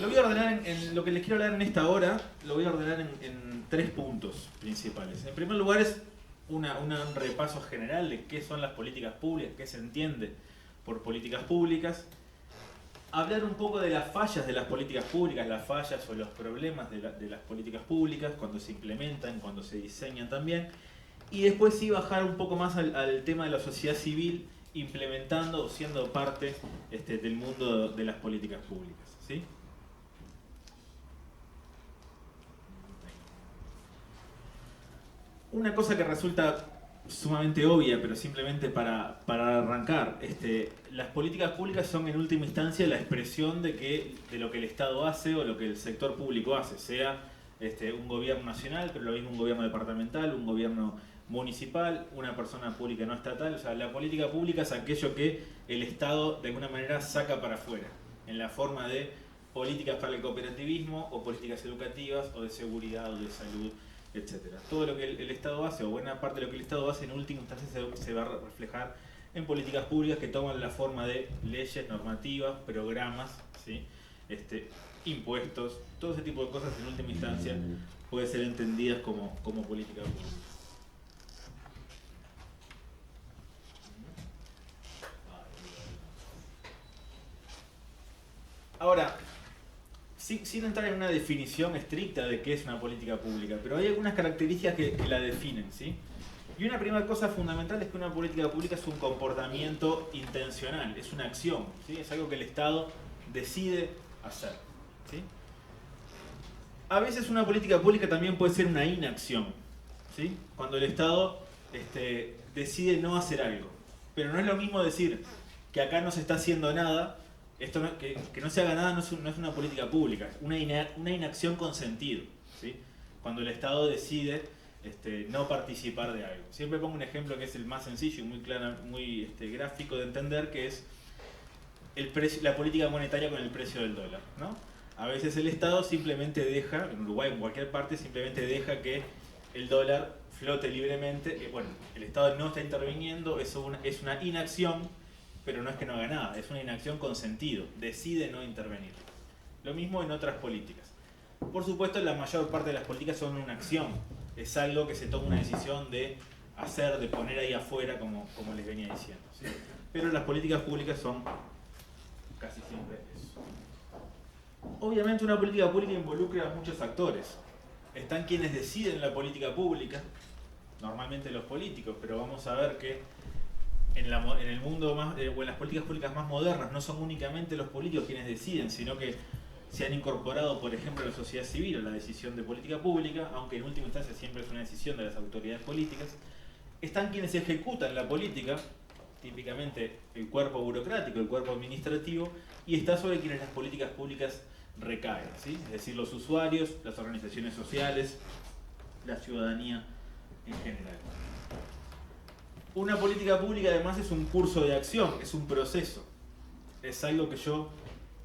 Lo voy a ordenar en lo que les quiero hablar en esta hora, lo voy a ordenar en 3 puntos principales. En primer lugar es un repaso general de qué son las políticas públicas, qué se entiende por políticas públicas. Hablar un poco de las fallas de las políticas públicas, las fallas o los problemas de las políticas públicas, cuando se implementan, cuando se diseñan también. Y después sí bajar un poco más al tema de la sociedad civil, implementando o siendo parte del mundo de las políticas públicas, ¿sí? Una cosa que resulta sumamente obvia, pero simplemente para arrancar, las políticas públicas son en última instancia la expresión de lo que el Estado hace o lo que el sector público hace, sea un gobierno nacional, pero lo mismo un gobierno departamental, un gobierno municipal, una persona pública no estatal. O sea, la política pública es aquello que el Estado de alguna manera saca para afuera, en la forma de políticas para el cooperativismo o políticas educativas o de seguridad o de salud, etcétera. Todo lo que el Estado hace, o buena parte de lo que el Estado hace, en última instancia se va a reflejar en políticas públicas que toman la forma de leyes, normativas, programas, ¿sí? Impuestos, todo ese tipo de cosas en última instancia pueden ser entendidas como políticas públicas. Ahora, sin entrar en una definición estricta de qué es una política pública, pero hay algunas características que la definen, ¿sí? Y una primera cosa fundamental es que una política pública es un comportamiento intencional, es una acción, ¿sí? Es algo que el Estado decide hacer, ¿sí? A veces una política pública también puede ser una inacción, ¿sí? Cuando el Estado decide no hacer algo. Pero no es lo mismo decir que acá no se está haciendo nada. Que no se haga nada no es una política pública, es una inacción con sentido, ¿sí? Cuando el Estado decide no participar de algo. Siempre pongo un ejemplo que es el más sencillo y muy claro, muy gráfico de entender, que es la política monetaria con el precio del dólar, ¿no? A veces el Estado simplemente deja, en Uruguay o en cualquier parte, simplemente deja que el dólar flote libremente. Bueno, el Estado no está interviniendo, es una inacción, pero no es que no haga nada, es una inacción con sentido, decide no intervenir. Lo mismo en otras políticas. Por supuesto, la mayor parte de las políticas son una acción, es algo que se toma una decisión de hacer, de poner ahí afuera, como les venía diciendo, ¿sí? Pero las políticas públicas son casi siempre eso. Obviamente una política pública involucra a muchos actores. Están quienes deciden la política pública, normalmente los políticos, pero vamos a ver que en el mundo o en las políticas públicas más modernas no son únicamente los políticos quienes deciden, sino que se han incorporado, por ejemplo, la sociedad civil a la decisión de política pública, aunque en última instancia siempre es una decisión de las autoridades políticas. Están quienes ejecutan la política, típicamente el cuerpo burocrático, el cuerpo administrativo, y está sobre quienes las políticas públicas recaen, ¿sí? Es decir, los usuarios, las organizaciones sociales, la ciudadanía en general. Una política pública además es un curso de acción, es un proceso. Es algo que yo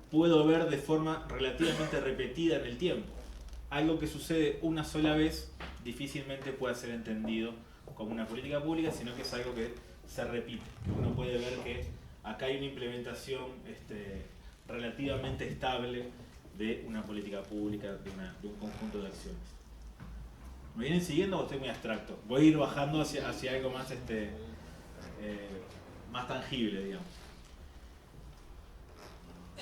puedo ver de forma relativamente repetida en el tiempo. Algo que sucede una sola vez difícilmente puede ser entendido como una política pública, sino que es algo que se repite. Uno puede ver que acá hay una implementación relativamente estable de una política pública, de un conjunto de acciones. ¿Me vienen siguiendo o estoy muy abstracto? Voy a ir bajando hacia algo más, más tangible, digamos.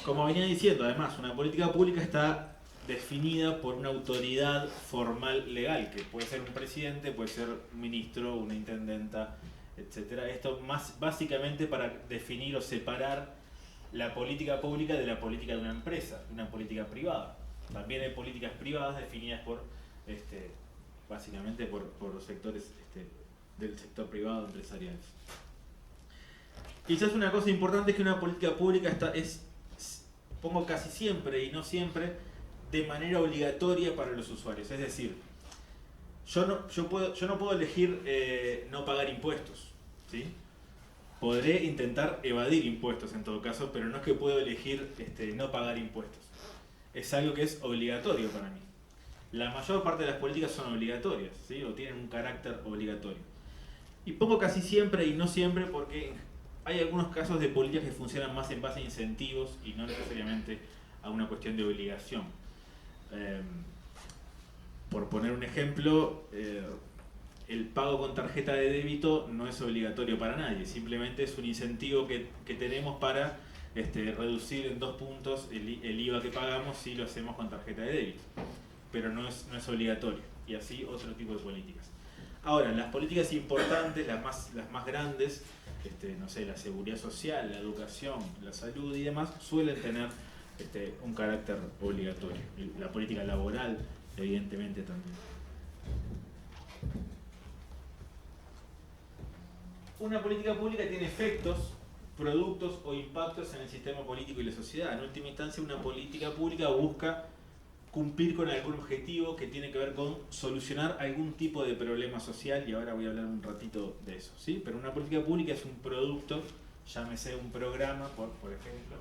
Como venía diciendo, además, una política pública está definida por una autoridad formal legal, que puede ser un presidente, puede ser un ministro, una intendenta, etc. Esto más básicamente para definir o separar la política pública de la política de una empresa, de una política privada. También hay políticas privadas definidas por básicamente por los sectores del sector privado empresarial. Quizás una cosa importante es que una política pública pongo casi siempre y no siempre, de manera obligatoria para los usuarios. Es decir, yo no puedo elegir no pagar impuestos, ¿sí? Podré intentar evadir impuestos en todo caso, pero no es que puedo elegir no pagar impuestos. Es algo que es obligatorio para mí. La mayor parte de las políticas son obligatorias, ¿sí? O tienen un carácter obligatorio. Y pongo casi siempre y no siempre porque hay algunos casos de políticas que funcionan más en base a incentivos y no necesariamente a una cuestión de obligación. Por poner un ejemplo, el pago con tarjeta de débito no es obligatorio para nadie, simplemente es un incentivo que tenemos para reducir en 2 puntos el IVA que pagamos si lo hacemos con tarjeta de débito, pero no es obligatorio, y así otro tipo de políticas. Ahora, las políticas importantes, las más grandes, no sé, la seguridad social, la educación, la salud y demás, suelen tener un carácter obligatorio. La política laboral, evidentemente, también. Una política pública tiene efectos, productos o impactos en el sistema político y la sociedad. En última instancia, una política pública busca cumplir con algún objetivo que tiene que ver con solucionar algún tipo de problema social, y ahora voy a hablar un ratito de eso, ¿sí? Pero una política pública es un producto, llámese un programa, por ejemplo,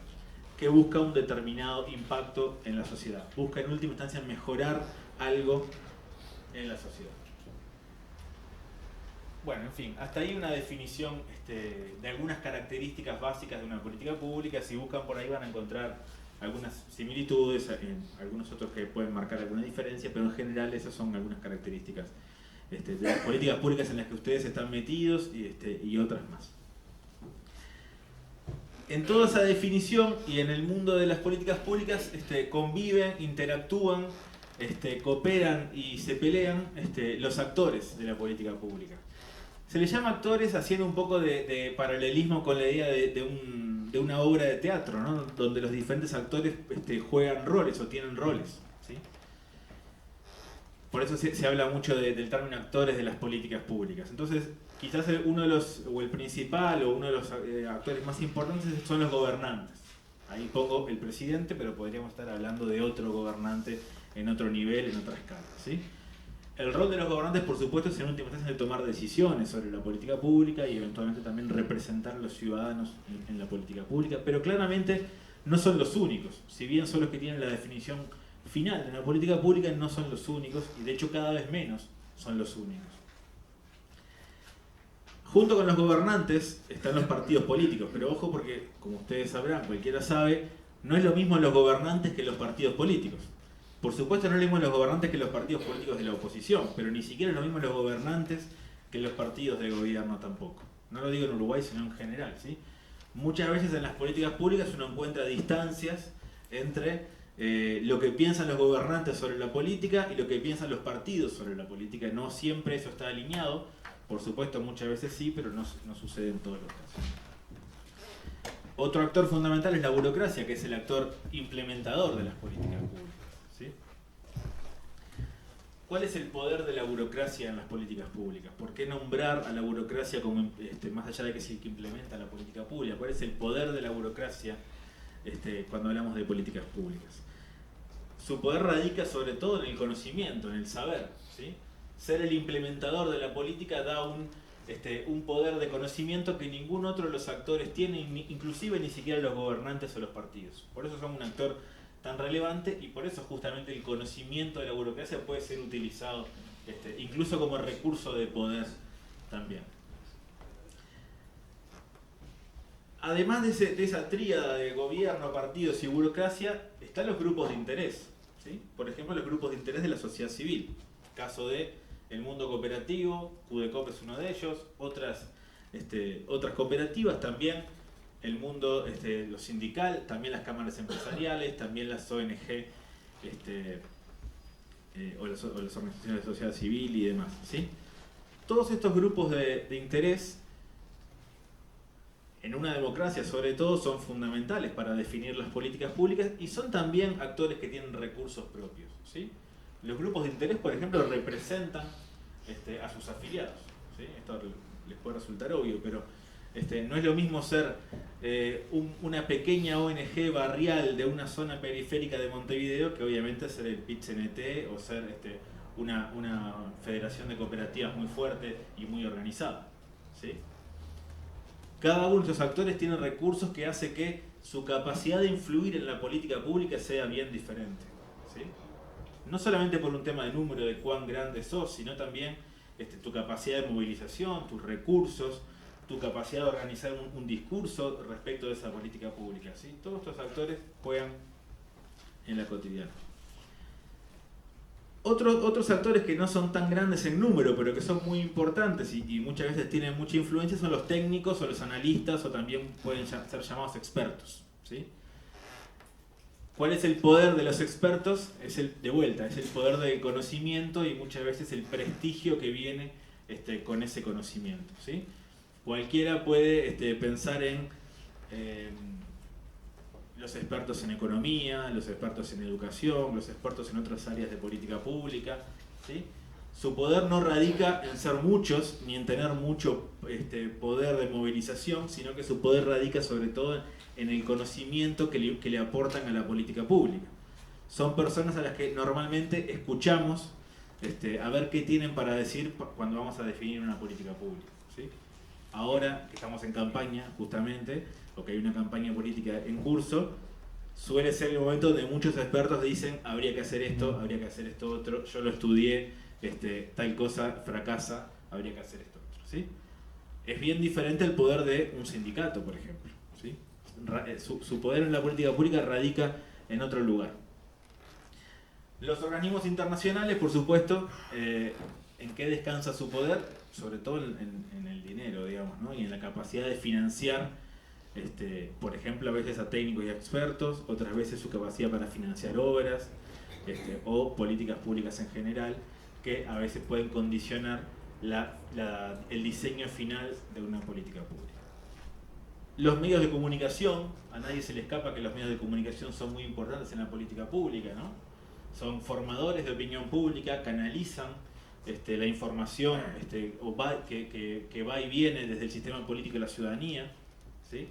que busca un determinado impacto en la sociedad. Busca en última instancia mejorar algo en la sociedad. Bueno, en fin, hasta ahí una definición de algunas características básicas de una política pública. Si buscan por ahí van a encontrar algunas similitudes, algunos otros que pueden marcar alguna diferencia, pero en general esas son algunas características de las políticas públicas en las que ustedes están metidos y otras más. En toda esa definición y en el mundo de las políticas públicas conviven, interactúan, cooperan y se pelean los actores de la política pública. Se les llama actores haciendo un poco de paralelismo con la idea de una obra de teatro, ¿no? Donde los diferentes actores juegan roles o tienen roles, ¿sí? Por eso se habla mucho del término actores de las políticas públicas. Entonces, quizás uno de los, o el principal, o uno de los actores más importantes son los gobernantes. Ahí pongo el presidente, pero podríamos estar hablando de otro gobernante en otro nivel, en otra escala, ¿sí? El rol de los gobernantes, por supuesto, es en última instancia de tomar decisiones sobre la política pública y eventualmente también representar a los ciudadanos en la política pública, pero claramente no son los únicos. Si bien son los que tienen la definición final de una política pública, no son los únicos, y de hecho cada vez menos son los únicos. Junto con los gobernantes están los partidos políticos, pero ojo porque, como ustedes sabrán, cualquiera sabe, no es lo mismo los gobernantes que los partidos políticos. Por supuesto no es lo mismo los gobernantes que los partidos políticos de la oposición, pero ni siquiera es lo mismo los gobernantes que los partidos de gobierno tampoco. No lo digo en Uruguay, sino en general, ¿sí? Muchas veces en las políticas públicas uno encuentra distancias entre lo que piensan los gobernantes sobre la política y lo que piensan los partidos sobre la política. No siempre eso está alineado, por supuesto muchas veces sí, pero no sucede en todos los casos. Otro actor fundamental es la burocracia, que es el actor implementador de las políticas públicas, ¿sí? ¿Cuál es el poder de la burocracia en las políticas públicas? ¿Por qué nombrar a la burocracia como, más allá de que es el que implementa la política pública? ¿Cuál es el poder de la burocracia cuando hablamos de políticas públicas? Su poder radica sobre todo en el conocimiento, en el saber, ¿sí? Ser el implementador de la política da un poder de conocimiento que ningún otro de los actores tiene, inclusive ni siquiera los gobernantes o los partidos. Por eso son un actor tan relevante y por eso justamente el conocimiento de la burocracia puede ser utilizado incluso como recurso de poder también. Además de esa tríada de gobierno, partidos y burocracia, están los grupos de interés, ¿sí? Por ejemplo, los grupos de interés de la sociedad civil. Caso de el mundo cooperativo, CUDECOP es uno de ellos, otras cooperativas también, el mundo lo sindical, también las cámaras empresariales, también las ONG o las organizaciones de sociedad civil y demás, ¿sí? Todos estos grupos de interés en una democracia sobre todo son fundamentales para definir las políticas públicas y son también actores que tienen recursos propios, ¿sí? Los grupos de interés, por ejemplo, representan a sus afiliados, ¿sí? Esto les puede resultar obvio, pero no es lo mismo ser una pequeña ONG barrial de una zona periférica de Montevideo que obviamente ser el PIT-CNT o ser una federación de cooperativas muy fuerte y muy organizada, ¿sí? Cada uno de estos actores tiene recursos que hace que su capacidad de influir en la política pública sea bien diferente, ¿sí? No solamente por un tema de número, de cuán grande sos, sino también tu capacidad de movilización, tus recursos, tu capacidad de organizar un discurso respecto de esa política pública, ¿sí? Todos estos actores juegan en la cotidiana. Otros actores que no son tan grandes en número, pero que son muy importantes y muchas veces tienen mucha influencia, son los técnicos o los analistas, o también pueden ser llamados expertos, ¿sí? ¿Cuál es el poder de los expertos? Es el poder del conocimiento y muchas veces el prestigio que viene con ese conocimiento, ¿sí? Cualquiera puede pensar en los expertos en economía, los expertos en educación, los expertos en otras áreas de política pública, ¿sí? Su poder no radica en ser muchos, ni en tener mucho poder de movilización, sino que su poder radica sobre todo en el conocimiento que le aportan a la política pública. Son personas a las que normalmente escuchamos a ver qué tienen para decir cuando vamos a definir una política pública, ¿sí? Ahora que estamos en campaña, justamente, o que hay una campaña política en curso, suele ser el momento donde muchos expertos dicen habría que hacer esto, habría que hacer esto otro, yo lo estudié, tal cosa fracasa, habría que hacer esto otro, ¿sí? Es bien diferente el poder de un sindicato, por ejemplo, ¿sí? Su poder en la política pública radica en otro lugar. Los organismos internacionales, por supuesto, ¿en qué descansa su poder? Sobre todo en el dinero, digamos, ¿no? Y en la capacidad de financiar, por ejemplo, a veces a técnicos y a expertos, otras veces su capacidad para financiar obras o políticas públicas en general, que a veces pueden condicionar el diseño final de una política pública. Los medios de comunicación, a nadie se le escapa que los medios de comunicación son muy importantes en la política pública, ¿no? Son formadores de opinión pública, canalizan la información que va y viene desde el sistema político de la ciudadanía, ¿sí?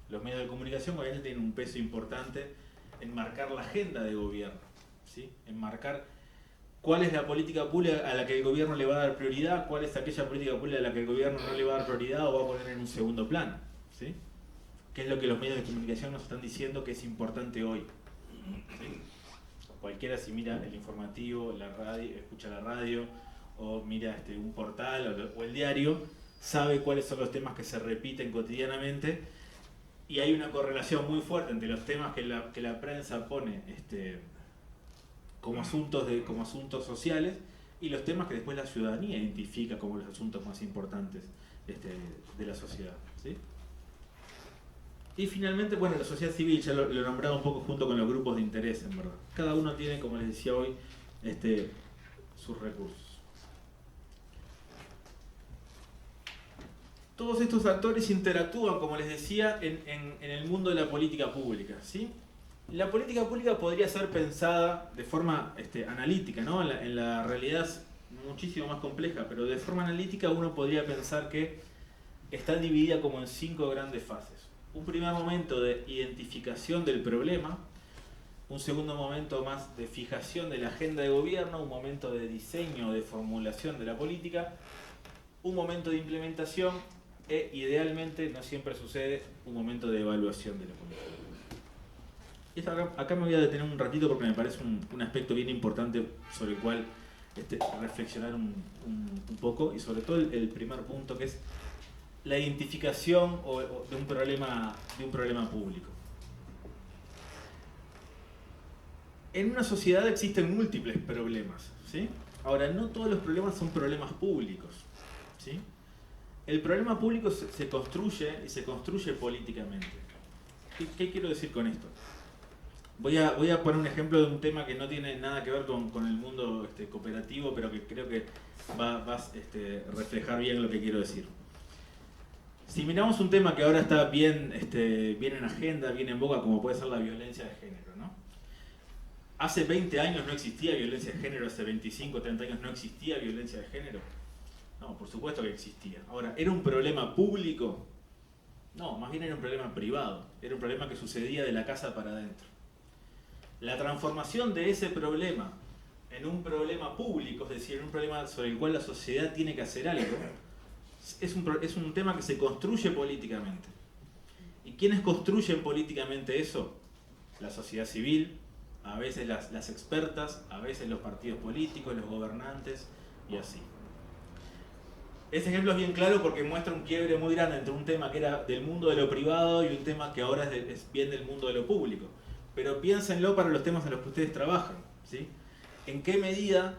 Los medios de comunicación obviamente tienen un peso importante en marcar la agenda de gobierno, ¿sí? En marcar cuál es la política pública a la que el gobierno le va a dar prioridad, cuál es aquella política pública a la que el gobierno no le va a dar prioridad o va a poner en un segundo plano, ¿sí? ¿Qué es lo que los medios de comunicación nos están diciendo que es importante hoy? ¿Sí? Cualquiera, si mira el informativo, la radio, escucha la radio o mira un portal o el diario, sabe cuáles son los temas que se repiten cotidianamente, y hay una correlación muy fuerte entre los temas que la prensa pone como asuntos sociales y los temas que después la ciudadanía identifica como los asuntos más importantes de la sociedad, ¿sí? Y finalmente, bueno, la sociedad civil, ya lo he nombrado un poco junto con los grupos de interés, en verdad. Cada uno tiene, como les decía hoy, sus recursos. Todos estos actores interactúan, como les decía, en el mundo de la política pública, ¿sí? La política pública podría ser pensada de forma analítica, ¿no? En la realidad es muchísimo más compleja, pero de forma analítica uno podría pensar que está dividida como en 5 grandes fases. Un primer momento de identificación del problema, un segundo momento más de fijación de la agenda de gobierno, un momento de diseño, de formulación de la política, un momento de implementación e, idealmente, no siempre sucede, un momento de evaluación de la política. Acá me voy a detener un ratito porque me parece un aspecto bien importante sobre el cual reflexionar un poco, y sobre todo el primer punto, que es la identificación de un problema público. En una sociedad existen múltiples problemas, ¿sí? Ahora, no todos los problemas son problemas públicos, ¿sí? El problema público se construye y se construye políticamente. ¿Qué quiero decir con esto? Voy a poner un ejemplo de un tema que no tiene nada que ver con el mundo cooperativo, pero que creo que va a reflejar bien lo que quiero decir. Si miramos un tema que ahora está bien en agenda, bien en boga, como puede ser la violencia de género, ¿no? Hace 20 años no existía violencia de género, hace 25, 30 años no existía violencia de género. No, por supuesto que existía. Ahora, ¿era un problema público? No, más bien era un problema privado. Era un problema que sucedía de la casa para adentro. La transformación de ese problema en un problema público, es decir, en un problema sobre el cual la sociedad tiene que hacer algo, es un tema que se construye políticamente. ¿Y quiénes construyen políticamente eso? La sociedad civil, a veces las expertas, a veces los partidos políticos, los gobernantes y así. Este ejemplo es bien claro porque muestra un quiebre muy grande entre un tema que era del mundo de lo privado y un tema que ahora es bien del mundo de lo público. pero piénsenlo para los temas en los que ustedes trabajan, ¿sí? ¿En qué medida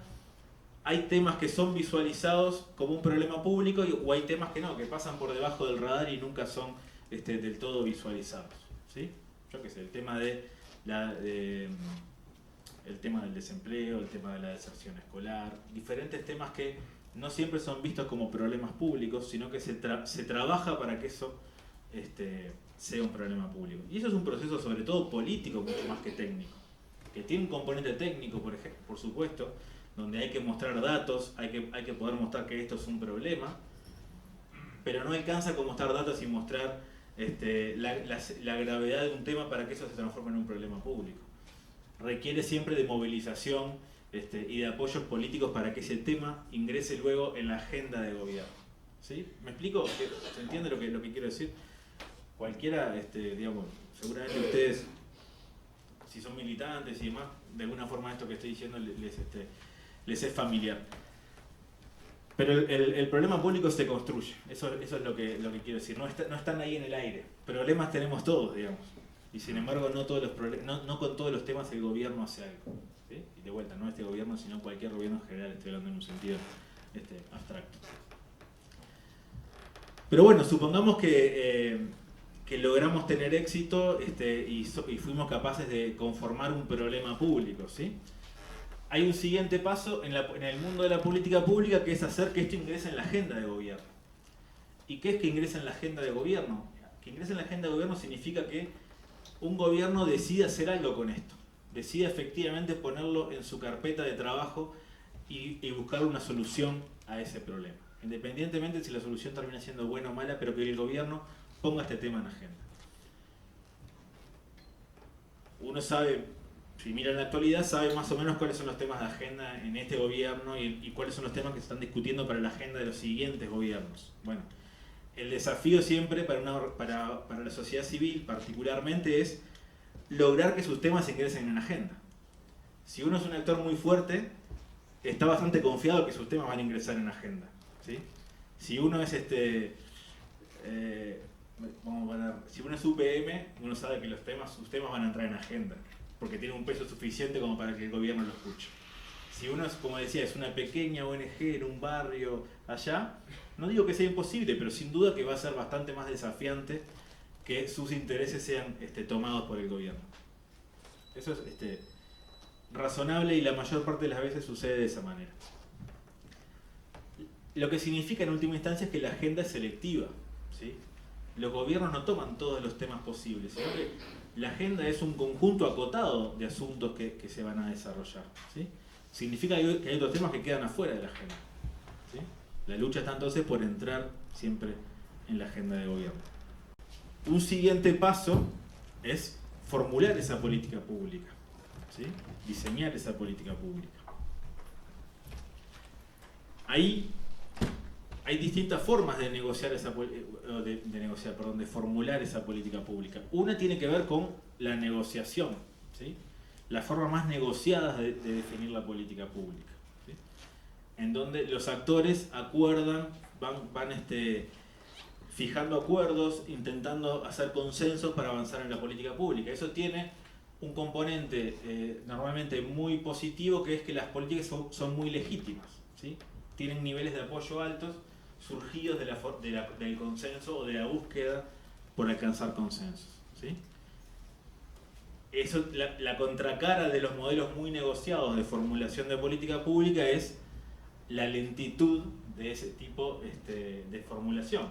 hay temas que son visualizados como un problema público o hay temas que no, que pasan por debajo del radar y nunca son del todo visualizados, ¿sí? Yo qué sé, el tema el tema del desempleo, el tema de la deserción escolar, diferentes temas que no siempre son vistos como problemas públicos, sino que se trabaja para que eso sea un problema público. Y eso es un proceso sobre todo político, mucho más que técnico, que tiene un componente técnico, por supuesto, donde hay que mostrar datos, hay que poder mostrar que esto es un problema, pero no alcanza con mostrar datos y mostrar la gravedad de un tema para que eso se transforme en un problema público. Requiere siempre de movilización y de apoyos políticos para que ese tema ingrese luego en la agenda de gobierno, ¿sí? ¿Me explico? ¿Se entiende lo que quiero decir? Cualquiera, digamos, seguramente ustedes, si son militantes y demás, de alguna forma esto que estoy diciendo les es familiar. Pero el problema público se construye, eso es lo que quiero decir, no están ahí en el aire. Problemas tenemos todos, digamos. Y sin embargo no con todos los temas el gobierno hace algo, ¿sí? Y de vuelta, no este gobierno, sino cualquier gobierno en general, estoy hablando en un sentido abstracto. Pero bueno, supongamos que logramos tener éxito y fuimos capaces de conformar un problema público, ¿sí? Hay un siguiente paso en el mundo de la política pública, que es hacer que esto ingrese en la agenda de gobierno. ¿Y qué es que ingrese en la agenda de gobierno? Que ingrese en la agenda de gobierno significa que un gobierno decide hacer algo con esto, decide efectivamente ponerlo en su carpeta de trabajo y buscar una solución a ese problema, independientemente si la solución termina siendo buena o mala, pero que el gobierno ponga este tema en agenda. Uno sabe, si mira en la actualidad, sabe más o menos cuáles son los temas de agenda en este gobierno y cuáles son los temas que se están discutiendo para la agenda de los siguientes gobiernos. Bueno, el desafío siempre para la sociedad civil particularmente es lograr que sus temas se ingresen en agenda. Si uno es un actor muy fuerte, está bastante confiado que sus temas van a ingresar en agenda, ¿sí? Si uno es si uno es UPM, uno sabe que sus temas van a entrar en agenda, porque tiene un peso suficiente como para que el gobierno lo escuche. Si uno es, como decía, es una pequeña ONG en un barrio allá, no digo que sea imposible, pero sin duda que va a ser bastante más desafiante que sus intereses sean tomados por el gobierno. Eso es razonable y la mayor parte de las veces sucede de esa manera. Lo que significa en última instancia es que la agenda es selectiva, ¿sí? Los gobiernos no toman todos los temas posibles, sino que la agenda es un conjunto acotado de asuntos que se van a desarrollar, ¿sí? Significa que hay otros temas que quedan afuera de la agenda, ¿sí? La lucha está entonces por entrar siempre en la agenda de gobierno. Un siguiente paso es formular esa política pública, ¿sí? Diseñar esa política pública. Ahí hay distintas formas de negociar de formular esa política pública. Una tiene que ver con la negociación, ¿sí? La forma más negociada de definir la política pública, ¿sí? En donde los actores acuerdan, van fijando acuerdos, intentando hacer consensos para avanzar en la política pública. Eso tiene un componente normalmente muy positivo, que es que las políticas son muy legítimas, ¿sí? Tienen niveles de apoyo altos, surgidos del consenso o de la búsqueda por alcanzar consensos, ¿sí? Eso, la contracara de los modelos muy negociados de formulación de política pública es la lentitud de ese tipo de formulación.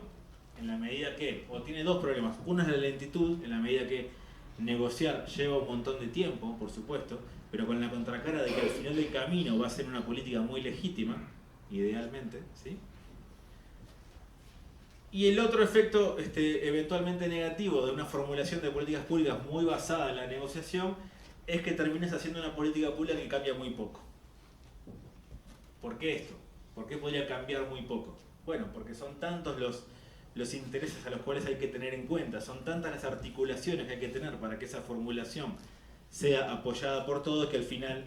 En la medida que, o tiene dos problemas. Uno es la lentitud, en la medida que negociar lleva un montón de tiempo, por supuesto, pero con la contracara de que al final del camino va a ser una política muy legítima, idealmente, ¿sí? Y el otro efecto eventualmente negativo de una formulación de políticas públicas muy basada en la negociación es que termines haciendo una política pública que cambia muy poco. ¿Por qué esto? ¿Por qué podría cambiar muy poco? Bueno, porque son tantos los intereses a los cuales hay que tener en cuenta, son tantas las articulaciones que hay que tener para que esa formulación sea apoyada por todos, que al final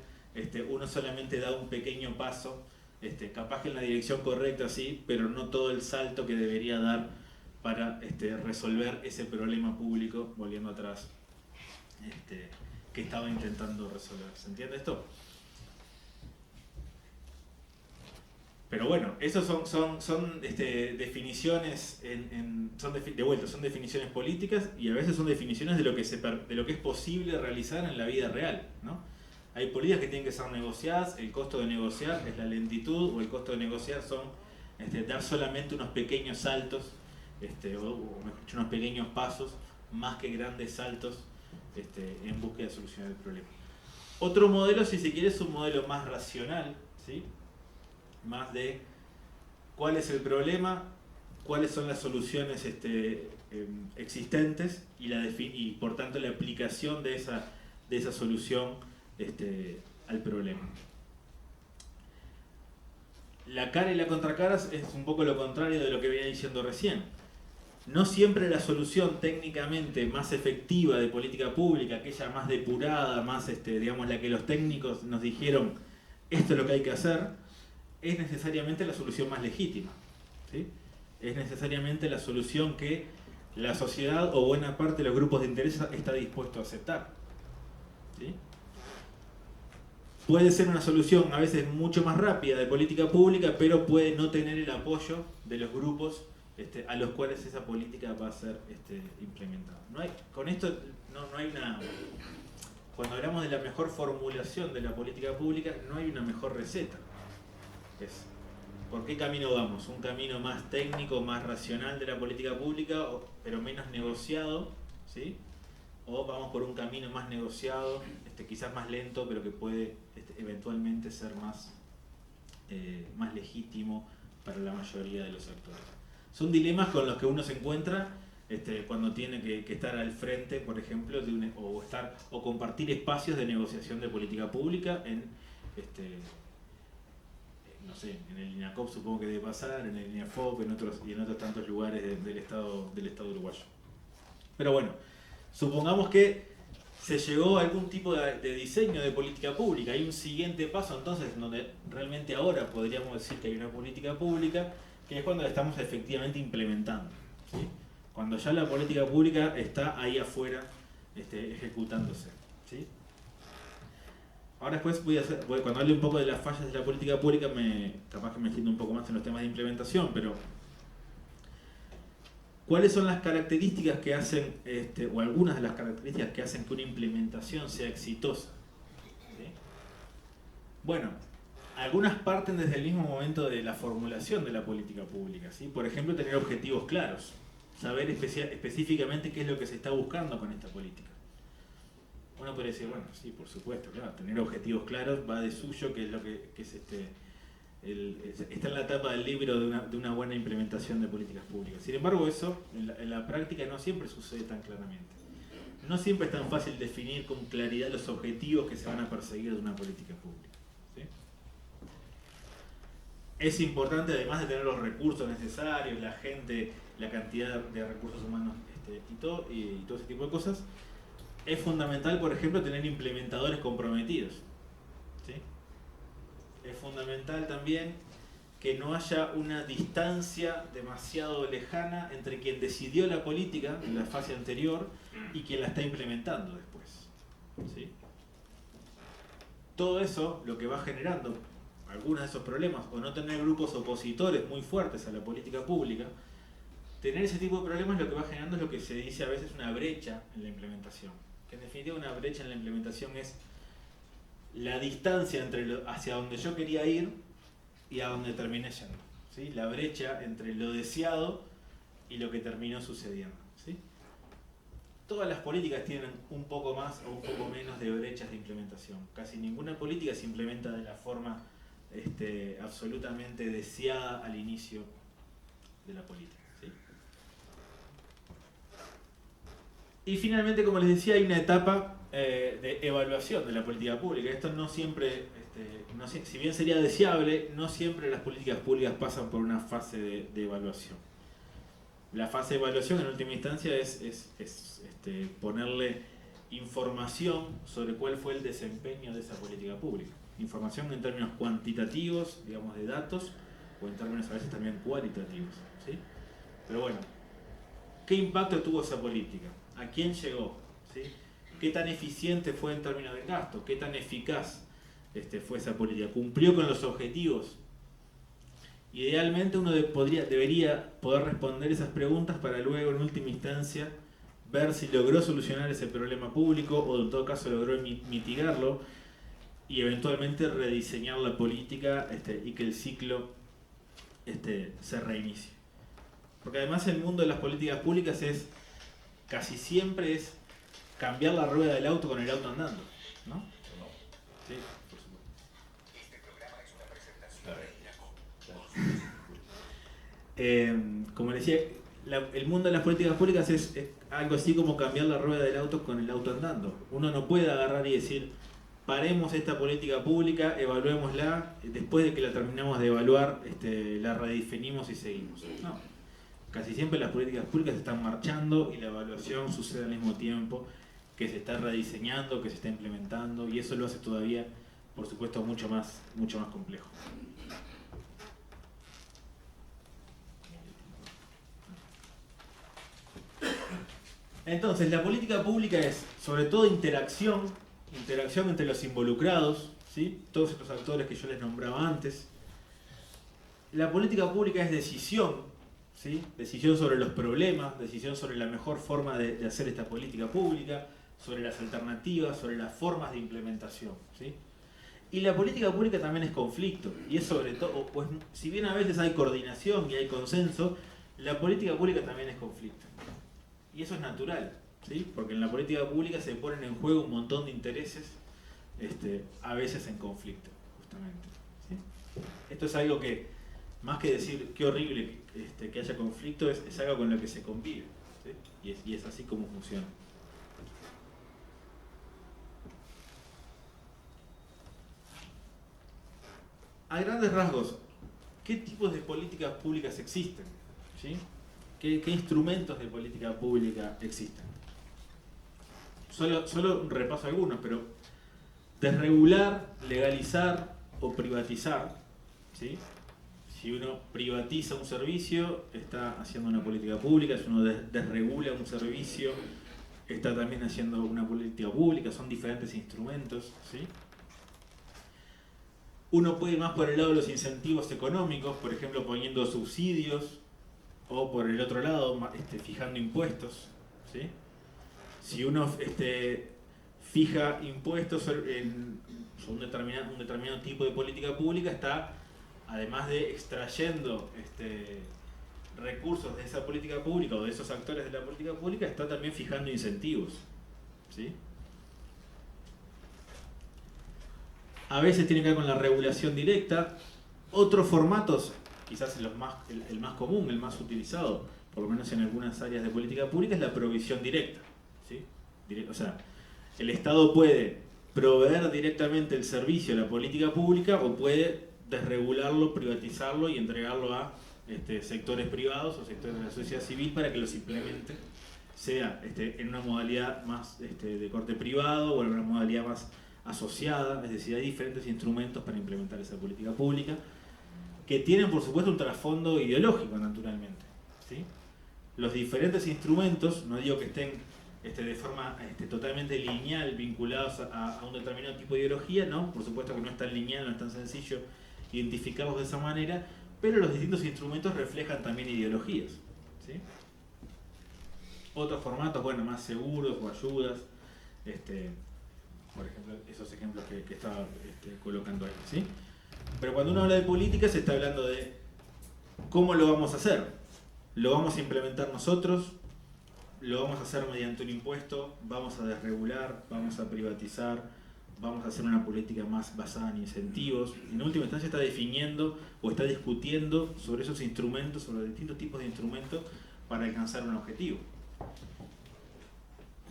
uno solamente da un pequeño paso, capaz que en la dirección correcta, sí, pero no todo el salto que debería dar para resolver ese problema público, volviendo atrás, que estaba intentando resolver. ¿Se entiende esto? Pero bueno, esos son definiciones, de vuelta, son definiciones políticas y a veces son definiciones de lo que es posible realizar en la vida real, ¿no? Hay políticas que tienen que ser negociadas, el costo de negociar es la lentitud, o el costo de negociar son dar solamente unos pequeños saltos, o mejor dicho, unos pequeños pasos, más que grandes saltos en búsqueda de solucionar el problema. Otro modelo, si se quiere, es un modelo más racional, ¿sí? Más de cuál es el problema, cuáles son las soluciones existentes y por tanto la aplicación de esa solución al problema. La cara y la contracara es un poco lo contrario de lo que venía diciendo recién. No siempre la solución técnicamente más efectiva de política pública, aquella más depurada, más digamos la que los técnicos nos dijeron esto es lo que hay que hacer, es necesariamente la solución más legítima, ¿sí? Es necesariamente la solución que la sociedad o buena parte de los grupos de interés está dispuesto a aceptar, ¿sí? Puede ser una solución a veces mucho más rápida de política pública, pero puede no tener el apoyo de los grupos a los cuales esa política va a ser implementada. Con esto no hay una... Cuando hablamos de la mejor formulación de la política pública, no hay una mejor receta. ¿Por qué camino vamos? ¿Un camino más técnico, más racional de la política pública, pero menos negociado? ¿Sí? ¿O vamos por un camino más negociado, quizás más lento, pero que puede eventualmente ser más legítimo para la mayoría de los actores? Son dilemas con los que uno se encuentra cuando tiene que estar al frente, por ejemplo, o compartir espacios de negociación de política pública no sé, en el INACOP supongo que debe pasar, en el INAFOP y en otros tantos lugares del Estado uruguayo. Pero bueno, supongamos que se llegó a algún tipo de diseño de política pública. Hay un siguiente paso entonces donde realmente ahora podríamos decir que hay una política pública, que es cuando la estamos efectivamente implementando, ¿sí? Cuando ya la política pública está ahí afuera ejecutándose, ¿sí? Ahora después cuando hable un poco de las fallas de la política pública, capaz que me extiendo un poco más en los temas de implementación, pero ¿cuáles son las características que hacen, o algunas de las características que hacen que una implementación sea exitosa? ¿Sí? Bueno, algunas parten desde el mismo momento de la formulación de la política pública, ¿sí? Por ejemplo, tener objetivos claros, saber específicamente qué es lo que se está buscando con esta política. Uno podría decir, bueno, sí, por supuesto, claro, tener objetivos claros va de suyo, que es lo que es está en la etapa del libro de una buena implementación de políticas públicas. Sin embargo, eso en la práctica no siempre sucede tan claramente. No siempre es tan fácil definir con claridad los objetivos que se van a perseguir de una política pública, ¿sí? Es importante, además de tener los recursos necesarios, la gente, la cantidad de recursos humanos y todo ese tipo de cosas, es fundamental, por ejemplo, tener implementadores comprometidos, ¿sí? Es fundamental también que no haya una distancia demasiado lejana entre quien decidió la política en la fase anterior y quien la está implementando después, ¿sí? Todo eso lo que va generando algunos de esos problemas, o no tener grupos opositores muy fuertes a la política pública, tener ese tipo de problemas lo que va generando es lo que se dice a veces una brecha en la implementación. Que en definitiva una brecha en la implementación es la distancia hacia donde yo quería ir y a donde terminé yendo, ¿sí? La brecha entre lo deseado y lo que terminó sucediendo, ¿sí? Todas las políticas tienen un poco más o un poco menos de brechas de implementación. Casi ninguna política se implementa de la forma absolutamente deseada al inicio de la política, ¿sí? Y finalmente, como les decía, hay una etapa de evaluación de la política pública. Esto no siempre, si bien sería deseable, no siempre las políticas públicas pasan por una fase de evaluación. La fase de evaluación, en última instancia, es ponerle información sobre cuál fue el desempeño de esa política pública. Información en términos cuantitativos, digamos, de datos, o en términos a veces también cualitativos, ¿sí? Pero bueno, ¿qué impacto tuvo esa política? ¿A quién llegó? ¿Sí? qué tan eficiente fue en términos de gasto, qué tan eficaz fue esa política, cumplió con los objetivos. Idealmente uno debería poder responder esas preguntas para luego, en última instancia, ver si logró solucionar ese problema público o en todo caso logró mitigarlo y eventualmente rediseñar la política y que el ciclo se reinicie. Porque además el mundo de las políticas públicas casi siempre es cambiar la rueda del auto con el auto andando, ¿no? Sí, por supuesto. Este programa es una presentación. Como decía, el mundo de las políticas públicas es algo así como cambiar la rueda del auto con el auto andando. Uno no puede agarrar y decir, paremos esta política pública, evaluémosla, después de que la terminamos de evaluar, la redefinimos y seguimos. No. Casi siempre las políticas públicas están marchando y la evaluación sucede al mismo tiempo que se está rediseñando, que se está implementando, y eso lo hace todavía, por supuesto, mucho más complejo. Entonces, la política pública es, sobre todo, interacción entre los involucrados, ¿sí? Todos estos actores que yo les nombraba antes. La política pública es decisión, ¿sí? Decisión sobre los problemas, decisión sobre la mejor forma de hacer esta política pública, sobre las alternativas, sobre las formas de implementación, ¿sí? Y la política pública también es conflicto, y es sobre todo, pues, si bien a veces hay coordinación y hay consenso, la política pública también es conflicto. Y eso es natural, ¿sí? Porque en la política pública se ponen en juego un montón de intereses, a veces en conflicto, justamente, ¿sí? Esto es algo que, más que decir qué horrible que haya conflicto, es algo con lo que se convive, ¿sí? Y es así como funciona. A grandes rasgos, ¿qué tipos de políticas públicas existen? ¿Sí? ¿Qué instrumentos de política pública existen? Solo repaso algunos, pero desregular, legalizar o privatizar, ¿sí? Si uno privatiza un servicio, está haciendo una política pública. Si uno desregula un servicio, está también haciendo una política pública. Son diferentes instrumentos, ¿sí? Uno puede ir más por el lado de los incentivos económicos, por ejemplo poniendo subsidios, o por el otro lado fijando impuestos, ¿sí? Si uno fija impuestos en un determinado tipo de política pública, está, además de extrayendo recursos de esa política pública o de esos actores de la política pública, está también fijando incentivos, ¿sí? A veces tiene que ver con la regulación directa. Otros formatos, quizás el más común, el más utilizado, por lo menos en algunas áreas de política pública, es la provisión directa, ¿sí? O sea, el Estado puede proveer directamente el servicio a la política pública o puede desregularlo, privatizarlo y entregarlo a sectores privados o sectores de la sociedad civil para que los implemente, sea en una modalidad más de corte privado o en una modalidad más asociada. Es decir, hay diferentes instrumentos para implementar esa política pública que tienen, por supuesto, un trasfondo ideológico, naturalmente, ¿sí? Los diferentes instrumentos, no digo que estén de forma totalmente lineal vinculados a un determinado tipo de ideología, ¿no? Por supuesto que no es tan lineal, no es tan sencillo identificarlos de esa manera, pero los distintos instrumentos reflejan también ideologías, ¿sí? Otros formatos, bueno, más seguros o ayudas, por ejemplo, esos ejemplos que estaba colocando ahí, ¿sí? Pero cuando uno habla de política se está hablando de cómo lo vamos a hacer. ¿Lo vamos a implementar nosotros? ¿Lo vamos a hacer mediante un impuesto? ¿Vamos a desregular? ¿Vamos a privatizar? ¿Vamos a hacer una política más basada en incentivos? En última instancia está definiendo o está discutiendo sobre esos instrumentos, sobre los distintos tipos de instrumentos para alcanzar un objetivo.